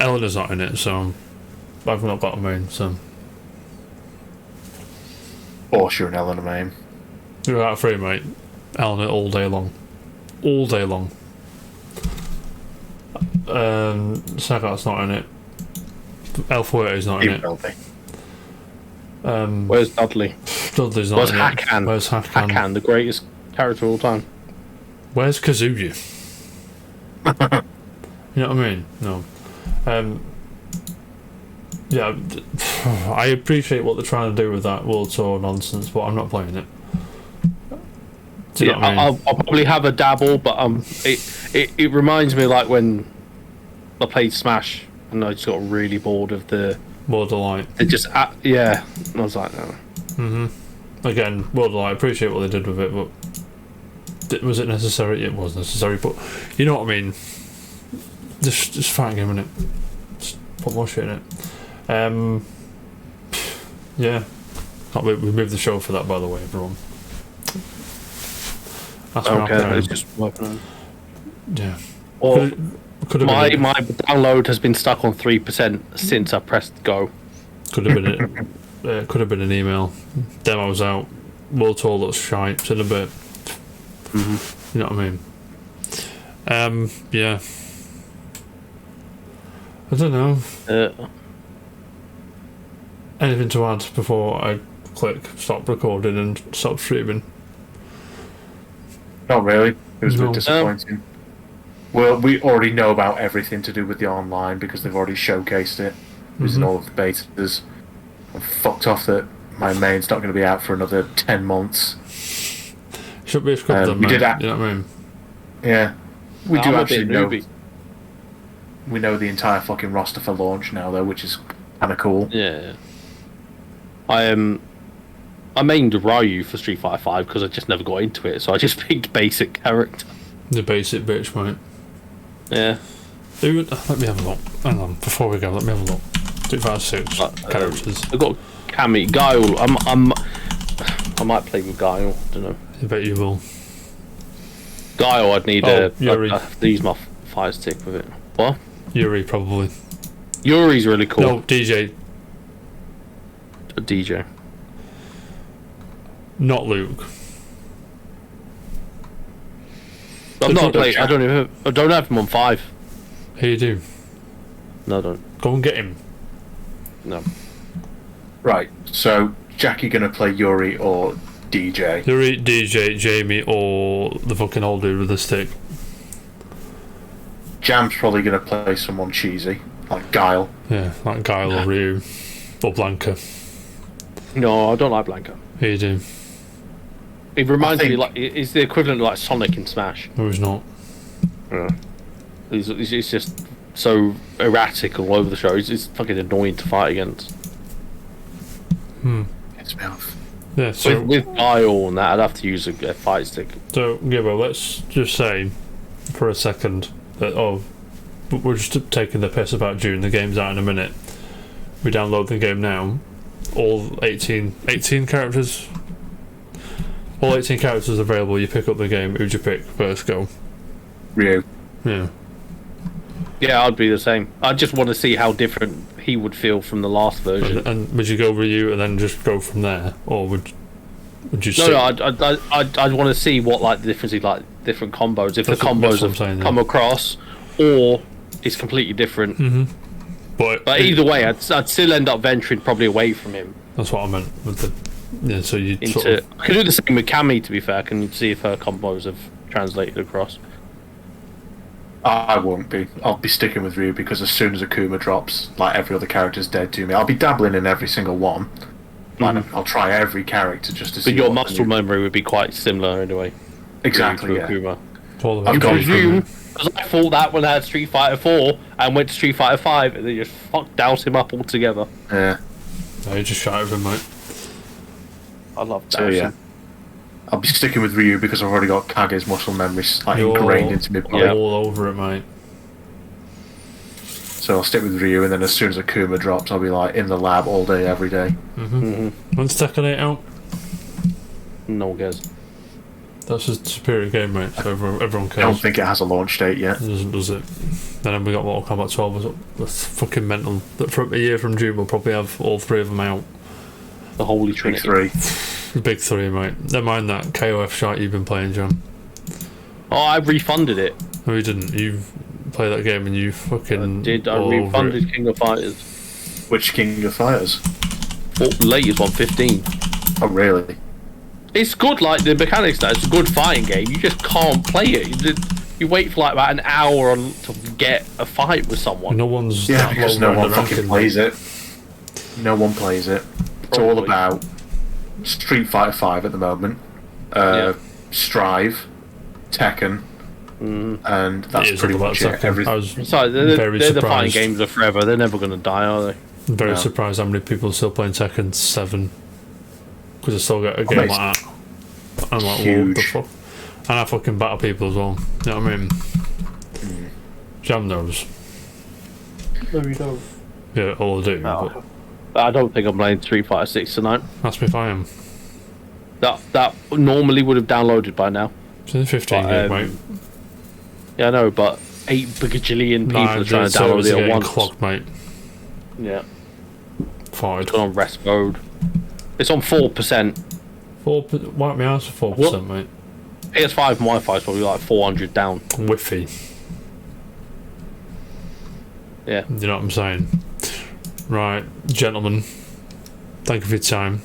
Eleanor's not in it, so I've not got a main, so. Or you're an Eleanor main. You're out of three, mate. Eleanor all day long. All day long. Sagat's not in it. Elfwerte's not in it. Where's Dudley? Dudley's not Where's in Hakan? it. Where's Hakan? Hakan, the greatest character of all time. Where's Kazuya? You know what I mean? No. Yeah, I appreciate what they're trying to do with that World Tour nonsense, but I'm not playing it. Do you know what I mean? I'll probably have a dabble, but it reminds me like when I played Smash and I just got really bored of the World of Light. It just yeah, I was like, no. Again, World of Light. I appreciate what they did with it, but was it necessary? It was necessary, but you know what I mean. Just fighting game in it. Just put more shit in it. Yeah. We moved the show for that, by the way, everyone. That's okay, it's just working on. Yeah. Well, could have my been, download has been stuck on 3% since I pressed go. Could have been could have been an email. Demo's out. World Tour looks shite in a bit. You know what I mean? Yeah. I don't know. Anything to add before I click stop recording and stop streaming? Not really. It was a bit disappointing. Well, we already know about everything to do with the online because they've already showcased it. It was in all of the betas. I'm fucked off that my main's not going to be out for another 10 months. Should be a scrub done, you know what I mean? Yeah. We do actually know. Newbie. We know the entire fucking roster for launch now, though, which is kind of cool. Yeah. I mained Ryu for Street Fighter 5 because I just never got into it, so I just picked basic character. The basic bitch, mate. Yeah. Let me have a look. Hang on, before we go, let me have a look. 2006 characters. I've got Cammy, Guile. I might play with Guile. I don't know. I bet you will. Guile, I'd need Yuri. to use my fire stick with it. What? Yuri, probably. Yuri's really cool. No, DJ. A DJ. Not Luke. I've not played. I don't have him on 5. Here you do. No, I don't. Go and get him. No. Right. So Jackie gonna play Yuri or DJ? Yuri, DJ, Jamie, or the fucking old dude with the stick. Jam's probably gonna play someone cheesy like Guile. Yeah, like Guile or Ryu or Blanca. No, I don't like Blanca. Here you do. It reminds me like it's the equivalent of like Sonic in Smash. No, he's not. Yeah. It's just so erratic all over the show. It's fucking annoying to fight against. Gets me off. Yeah, so with Guile and that, I'd have to use a fight stick. So Gibbo, let's just say for a second that we're just taking the piss about June. The game's out in a minute. We download the game now. All 18 characters. All 18 characters available. You pick up the game. Who'd you pick first? Go. Ryu. Yeah. Yeah, I'd be the same. I just want to see how different he would feel from the last version. And would you go Ryu and then just go from there, or would you? No, I'd want to see what like the difference is, like different combos. If the combos have come across, or it's completely different. Mm-hmm. But either way, I'd still end up venturing probably away from him. That's what I meant with the. Yeah, so you. I could do the same with Cammy. To be fair, can you see if her combos have translated across? I won't be. I'll be sticking with Ryu because as soon as Akuma drops, like every other character's dead to me. I'll be dabbling in every single one. I'll try every character just to see. But your muscle memory would be quite similar anyway. Exactly. Yeah. Akuma. I've got because I thought that when I had Street Fighter 4 and went to Street Fighter 5 and they just doused him up altogether. Yeah. No, you just shot over him, mate. I love that. So yeah. I'll be sticking with Ryu because I've already got Kage's muscle memory ingrained into me. Yeah, all over it, mate. So I'll stick with Ryu, and then as soon as Akuma drops, I'll be like in the lab all day, every day. When's Tekken 8 out? No one cares. That's a superior game, mate. So everyone cares. I don't think it has a launch date yet. It doesn't, does it? Then we got Mortal Kombat 12. That's fucking mental. That for a year from June, we'll probably have all three of them out. The Holy Trinity. Big Big three, mate. Never mind that KOF shite you've been playing, John. Oh, I refunded it. No, you didn't. You played that game and you fucking. I did. I refunded King of Fighters. Which King of Fighters? The latest one, 15. Oh, really? It's good, like the mechanics. That it's a good fighting game. You just can't play it. You wait for like about an hour to get a fight with someone. No one's. Because no one fucking plays it. No one plays it. It's all about Street Fighter 5 at the moment. Strive, Tekken, and that's pretty much it. They're the fighting games are forever. They're never going to die, are they? I'm very surprised how many people are still playing Tekken 7. Because I still get a game like that. I'm like, what the fuck? And I fucking battle people as well. You know what I mean? Jam knows. No, you don't. Yeah, all I do. No. But I don't think I'm playing Street Fighter 6 tonight. Ask me if I am. That normally would have downloaded by now. It's in 15 game, mate. Yeah, I know, but 8 bajillion people are trying to download it at once. Clocked, mate. Yeah. Fine. It's on rest mode. It's on 4%. Wipe me ass for 4%, mate. PS5 and Wi-Fi is probably like 400 down. Wi-Fi. Yeah. You know what I'm saying? Right, gentlemen. Thank you for your time.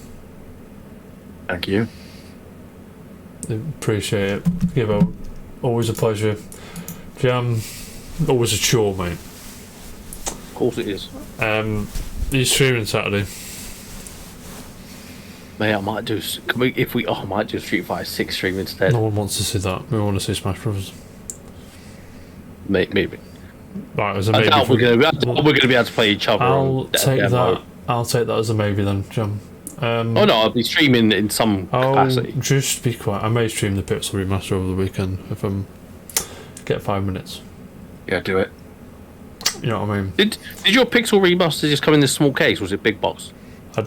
Thank you. Appreciate it. Gibbo, always a pleasure. Jam, always a chore, mate. Of course it is. Are you streaming Saturday? Mate, I might do. I might do Street Fighter 6 stream instead. No one wants to see that. We want to see Smash Bros. Maybe. Right, as a maybe. I doubt we're going to be able to play each other. I'll take that. I'll take that as a maybe then, Jam. Oh no, I'll be streaming in some capacity. Just be quiet. I may stream the Pixel Remaster over the weekend if get 5 minutes. Yeah, do it. You know what I mean? Did your Pixel Remaster just come in this small case? Was it big box? I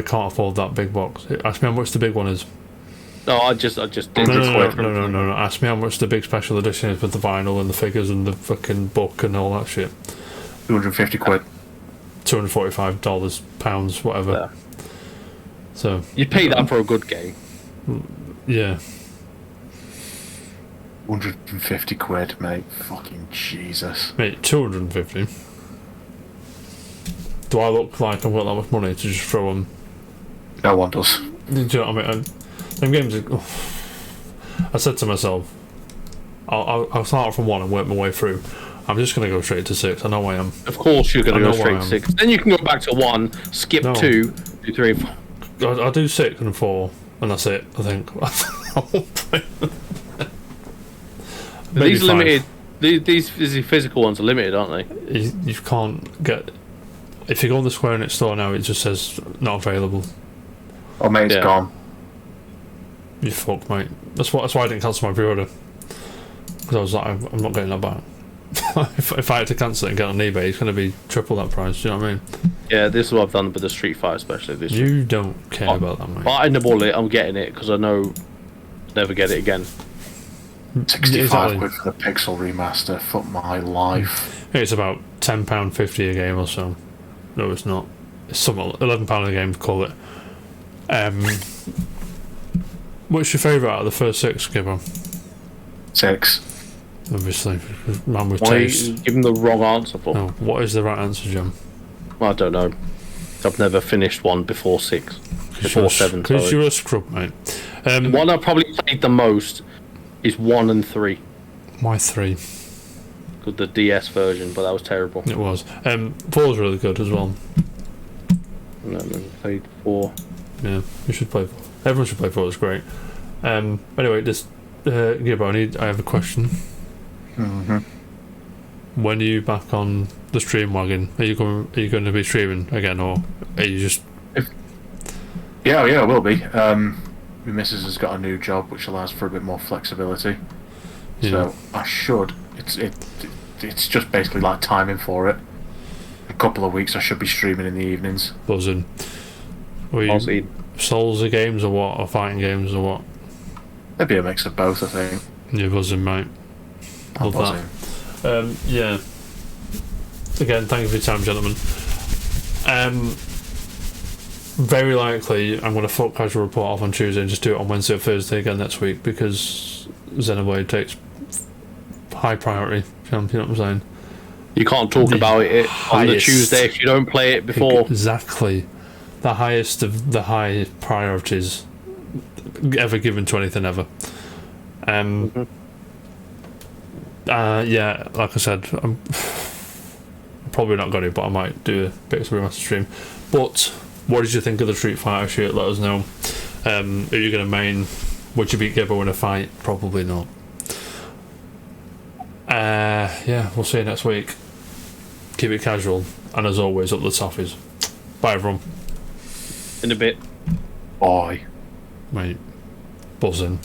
can't afford that big box. Ask me how much the big one is. No, I just did. No. Ask me how much the big special edition is with the vinyl and the figures and the fucking book and all that shit. 250 quid. $245, pounds, whatever. Yeah. So you'd pay that for a good game. Yeah. 150 quid, mate. Fucking Jesus. Mate, 250. Do I look like I've got that much money to just throw them? No one does. Do you know what I mean? Them games are, I said to myself, I'll start from 1 and work my way through. I'm just going to go straight to 6. I know I am. Of course you're going to go straight to 6. Then you can go back to 1, skip 2, do 3, 4. I'll do 6 and 4, and that's it, I think. I won't play them. These are limited. These physical ones are limited, aren't they? You can't get... If you go on the Square Enix store now, it just says not available. Oh, mate, it's gone. You fucked, mate. That's why I didn't cancel my pre-order. Because I was like, I'm not getting that back. if I had to cancel it and get on eBay, it's going to be triple that price. Do you know what I mean? Yeah, this is what I've done with the Street Fighter, especially this. You don't care about that, mate. But I nibble it. I'm getting it because I know never get it again. 65 quid for the Pixel remaster. Fuck my life. It's about £10.50 a game or so. No, it's not. It's something £11 a game to call it. What's your favourite out of the first 6, Gibbo? 6. Obviously, man with Why taste. you give him the wrong answer for? No, what is the right answer, John? I don't know. I've never finished one before 6. Before 7. Because you're a scrub, mate. One I've probably played the most is 1 and 3. Why 3? With the DS version, but that was terrible. It was. 4 was really good as well. No, I played 4. Yeah, you should play 4. Everyone should play 4. It's great. Anyway, this Gibbo, I have a question. Mm-hmm. When are you back on the stream wagon? Are you going to be streaming again, or are you just? Yeah, I will be. My missus has got a new job which allows for a bit more flexibility, so I should. It's just basically like timing for it. A couple of weeks I should be streaming in the evenings. Buzzing. Souls games or what? Or fighting games or what? Maybe a mix of both, I think. You're buzzing, mate. Love that. Yeah. Again, thank you for your time, gentlemen. Very likely, I'm going to fuck Casual Report off on Tuesday and just do it on Wednesday or Thursday again next week because Xenoblade takes high priority. You know what I'm saying? You can't talk about it on the Tuesday if you don't play it before. Exactly. The highest of the high priorities ever given to anything ever. Yeah, like I said, I'm probably not going to, but I might do a bit of a remaster stream. But what did you think of the Street Fighter shit? Let us know. Are you going to main? Would you beat Gibbo in a fight? Probably not. Yeah, we'll see you next week. Keep it casual, and as always, up the toffees. Bye, everyone. In a bit. Bye. Mate, buzzing.